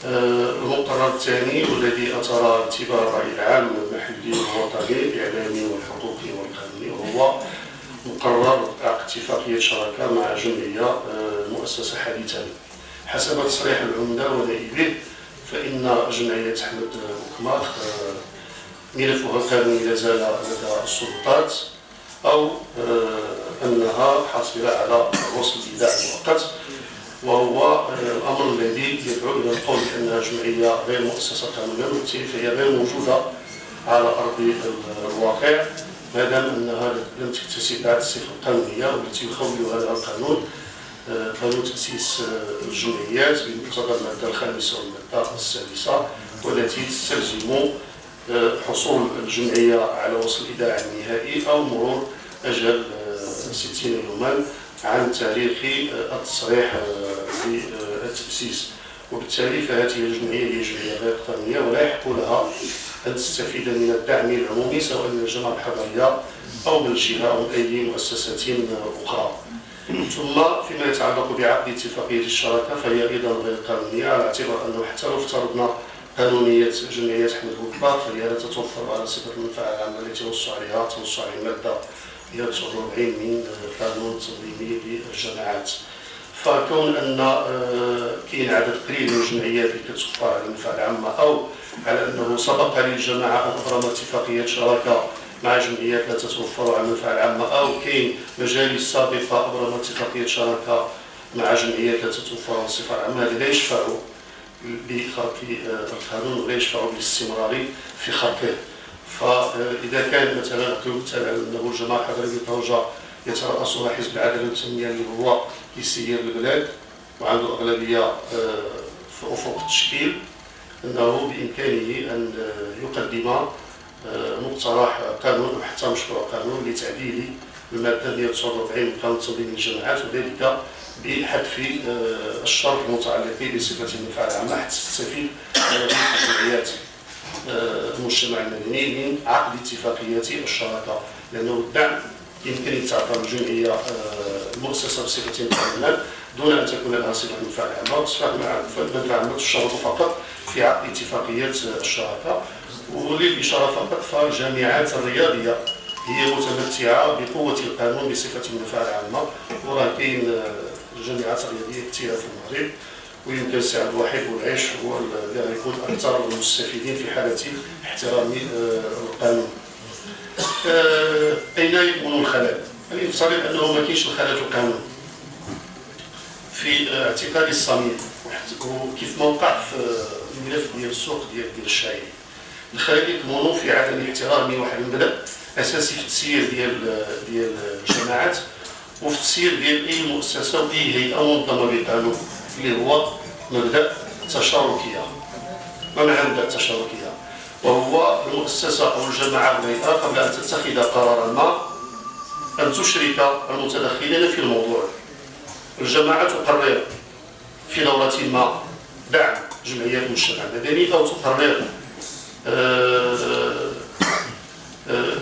المقرر الثاني والذي أثار انتباه الرأي العام المحلي والوطني الإعلامي والحقوقي والقانوني وهو مقرر عقد اتفاقية شراكة مع جمعية مؤسسة حديثا. حسب تصريح العمدة ونائبه فإن جمعية أحمد بوكماخ ملفها القانوني لا زال لدى السلطات أو أنها حاصلة على وصل الإيداع المؤقت، وهو الأمر الذي يدعو إلى القول بأنها جمعية غير مؤسسة قانونيا وبالتالي فهي غير موجودة على أرض الواقع ما دام أنها لم تكتسب بعد الصفة القانونية والتي يخول هذا القانون قانون تأسيس الجمعيات بمقتضى المادة الخامسة والمادة السادسة، والتي تستلزم حصول الجمعية على وصل الإيداع النهائي أو مرور أجل 60 يوما عن تاريخ التصريح بالتأسيس. وبالتالي فهذه الجمعية هي جمعية غير قانونية ولا يحق لها أن تستفيد من الدعم العمومي سواء من الجمعية الحضرية أو من الجهة أو من أي مؤسسات أخرى. ثم فيما يتعلق بعقد اتفاقية الشراكة فهي أيضا غير قانونية على اعتبار أنه حتى لو افترضنا قانونية جمعية أحمد بوكماخ فهي لا تتوفر على صفة المنفعة العامة التي تنص عليها المادة 149 من قانون التنظيمي للجماعات. فكون أن كاين عدد قليل من الجمعيات اللي كتوفر على المنفعة العامة أو على أنه سبق للجماعة أن أبرمت اتفاقية شراكة مع جمعيات لا تتوفر على المنفعة العامة أو كاين مجالس سابقة أبرمت اتفاقية شراكة مع جمعيات لا تتوفر على الصفة العامة، هذا لا يشفع بخرق القانون ولا يشفع بالاستمرار في خرقه. فإذا كان مثلا نقول أنه الجماعة الحضرية طنجة يترأسها حزب العدالة والتنمية اللي هو يسير البلاد وعنده أغلبية في أفق التشكيل، أنه بإمكانه أن يقدم مقترح قانون أو حتى مشروع قانون لتعديل المادة 149 من قانون تنظيم الجماعات، وذلك بحذف الشرط المتعلق بصفة المنفعة العامة حتى تستفيد جمعيات المجتمع المدني من عقد اتفاقية الشراكة، لأنه الدعم يمكن يتعطى الجمعية المؤسسة بصفة قانونية دون أن تكون لها صفة المنفعة العامة، وصفة المنفعة العامة تشترط فقط في عقد اتفاقية الشراكة. وللإشارة فقط فالجامعات الرياضية هي متمتعة بقوة القانون بصفة المنفعة العامة، وراه كاين الجامعات الرياضية كثيرة في المغرب، ويمكن السي عبد الوحيد والعيش هو اللي غيكون أكثر المستفيدين في حالة احترام القانون. أين يكمن الخلل؟ يعني يفترض أنه ما كاينش الخلل في القانون. في اعتقادي الصميم وكيف ما وقع في الملف ديال السوق ديال الشاي، الخلل يكمن في عدم احترام واحد المبدأ أساسي في التسيير ديال الجماعات وفي التسيير ديال أي مؤسسة وأي هيئة منظمة بالقانون، اللي هو مبدأ التشاركية. ما معنى مبدأ التشاركية؟ وهو المؤسسة أو الجماعة الهيئة قبل أن تتخذ قرارا ما أن تشرك المتدخلين في الموضوع. الجماعة تقرر في دورة ما دعم جمعيات المجتمع المدني أو تقرر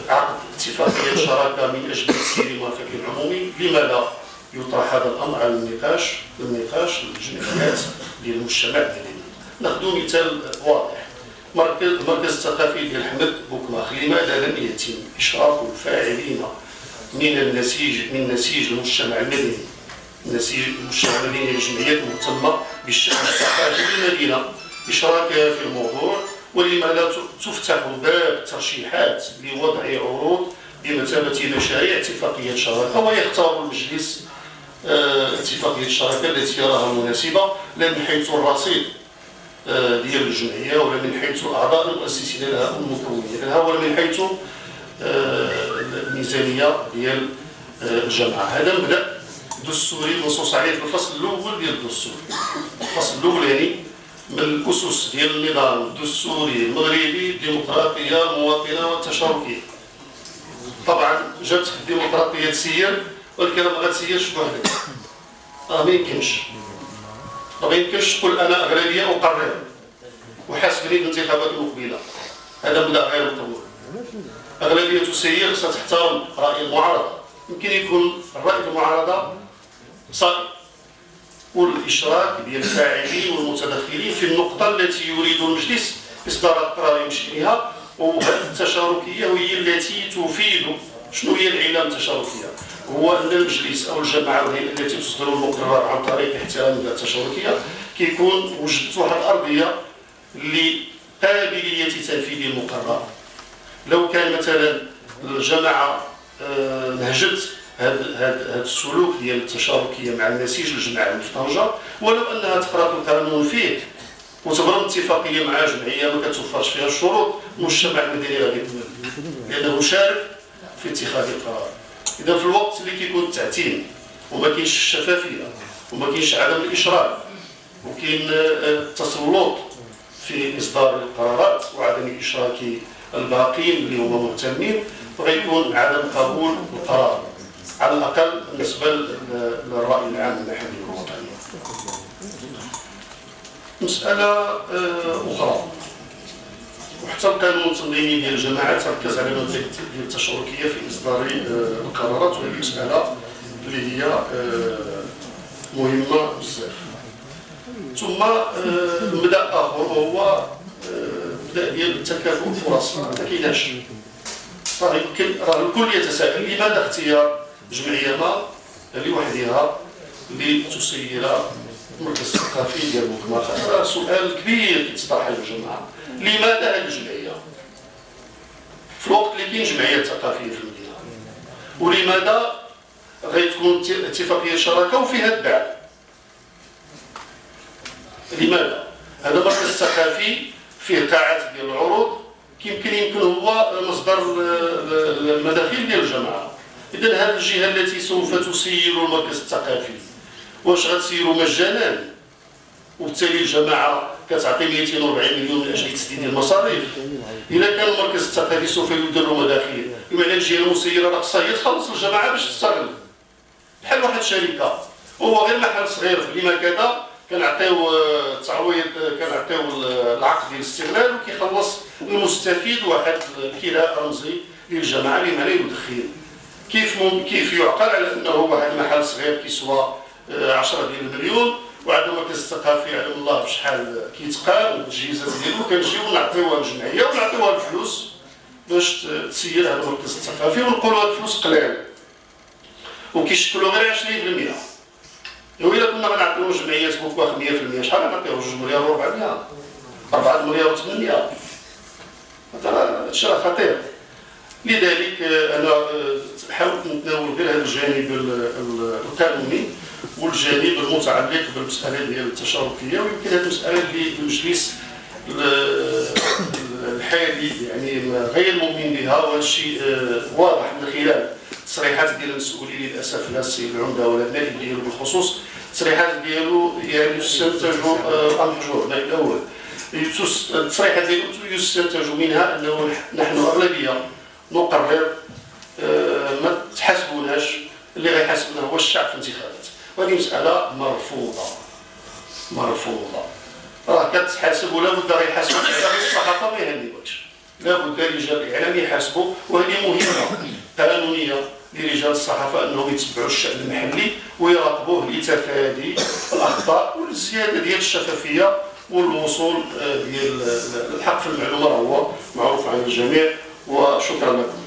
عقد اتفاقية شراكة من أجل تسيير الموافق العمومي. لماذا يطرح هذا الأمر على النقاش الجمعيات ديال المجتمع المدني؟ ناخذ مثال واضح، المركز الثقافي ديال أحمد بوكماخ لماذا لم يتم إشراك الفاعلين من نسيج المجتمع المدني، نسيج المجتمع المدني للجمعيات المهتمة بالشأن الثقافي بالمدينة إشراكها في الموضوع؟ ولماذا تفتح باب الترشيحات لوضع عروض بمثابة مشاريع اتفاقية شراكة ويختار المجلس اتفاقية الشراكة التي يراها مناسبة، لا من حيث الرصيد ديال الجمعية ولا من حيث الأعضاء المؤسسين لها والمكونين لها ولا من حيث الميزانية ديال الجماعة. هذا مبدأ دستوري منصوص عليه في الفصل الأول ديال الدستور. الفصل الأولاني من الأسس ديال النظام الدستوري المغربي الديمقراطية المواطنة والتشاركية. طبعا جات الديمقراطية تسير، ولكن ما غتسيرش بوحدك، ما يمكنش. ما يمكنش تقول أنا أغلبية أقرر وحاسبني في الانتخابات المقبلة، هذا مبدأ غير مقبول. أغلبية تسير ستحترم رأي المعارضة، يمكن يكون الرأي المعارضة صائب والإشراك ديال الفاعلين والمتدخلين في النقطة التي يريد المجلس إصدار القرار يمشي إليها. وهذه التشاركية هي التي تفيد. شنو هي العلة التشاركية؟ هو أن المجلس أو الجماعة التي تصدر المقرر عن طريق احترام التشاركية كيكون وجدت واحد الأرضية لقابلية تنفيذ المقرر. لو كان مثلا الجماعة نهجت هذا السلوك ديال التشاركية مع النسيج الجماعي في طنجة، ولو أنها تخرط القانون فيه وتبرم اتفاقية مع جمعية ما كتوفرش فيها الشروط، المجتمع المدني غادي يكمل لأنه شارك في اتخاذ القرار. إذا في الوقت اللي كيكون التعتيم وما كاينش الشفافية وما كاينش عدم الإشراك وكاين التسلط في إصدار القرارات وعدم إشراك الباقين اللي هما مهتمين، فغيكون عدم قبول القرار على الأقل بالنسبة للرأي العام المحلي والوطني. مسألة أخرى، وحتى القانون التنظيمي ديال الجماعات ركز على مبدأ ديال التشاركية في إصدار القرارات، وهذه مسألة اللي هي مهمة بزاف. ثم مبدأ آخر وهو مبدأ ديال تكافؤ الفرص. ما كايناش، راه الكل يتساءل لماذا اختيار جمعية ما لوحدها لتسير المركز الثقافي ديال بوكماخ؟ هذا سؤال كبير كيتطرح على الجماعة. لماذا هذه الجمعية في الوقت اللي كاين جمعيات ثقافية في المدينة؟ ولماذا غتكون اتفاقية شراكة وفيها الدعم؟ لماذا؟ هذا المركز الثقافي فيه قاعات ديال العروض يمكن هو مصدر المداخيل ديال الجماعة. إذن هذه الجهة التي سوف تسير المركز الثقافي واش غتسيروا مجانا وبالتالي الجماعة كتعطي 240 مليون من أجل تسديد المصاريف؟ إذا كان المركز الثقافي سوف يدير مداخيل، بمعنى الجهة المسيرة راه خصها هي تخلص الجماعة باش تستغل بحال واحد الشركة. هو غير محل صغير في كذا كنعطيو التعويض، كنعطيو العقد ديال الاستغلال وكيخلص المستفيد واحد الكراء رمزي للجماعة بمعنى يدخل. كيف يعقل على أنه واحد المحل صغير كيسوى 10 ديال المليون وعند المركز الثقافي يعلم الله بشحال كيتقام والتجهيزات ديالو، كنجيو نعطيوها للجمعية ونعطيوها الفلوس باش تسير هذا المركز الثقافي، ونقولوا هاد الفلوس قليل وكيشكلوا غير 20%. وإلا كنا غنعطيو جمعيات بوكواخ 100%، شحال غنعطيو؟ 2 مليار و400، 4 مليار و800. هذا الشيء راه خطير. لذلك أنا حاولت نتناول غير هذا الجانب القانوني والجانب المتعلق بالمسألة ديال التشاركية، ويمكن هذه المسألة اللي المجلس الحالي يعني غير مؤمن بها، وهذا الشيء واضح من خلال التصريحات ديال المسؤولين للأسف لا السيد العمدة ولا النائب ديالو بالخصوص. التصريحات ديالو يعني يستنتج المحجور النائب الأول، التصريحات ديالو يستنتج منها أنه نحن أغلبية نقرر ما تحاسبوناش، اللي غيحاسبنا هو الشعب في الانتخابات. وهذه مسألة مرفوضة. راه كتحاسب ولا بد غيحاسبوا الصحافة ما يهنيوكش، لا بد رجال الإعلام يحاسبوا، وهذه مهمة قانونية لرجال الصحافة أنهم يتبعوا الشأن المحلي ويراقبوه لتفادي الأخطاء والزيادة ديال الشفافية والوصول ديال الحق في المعلومة، هو معروف عن الجميع. وشكرا لكم.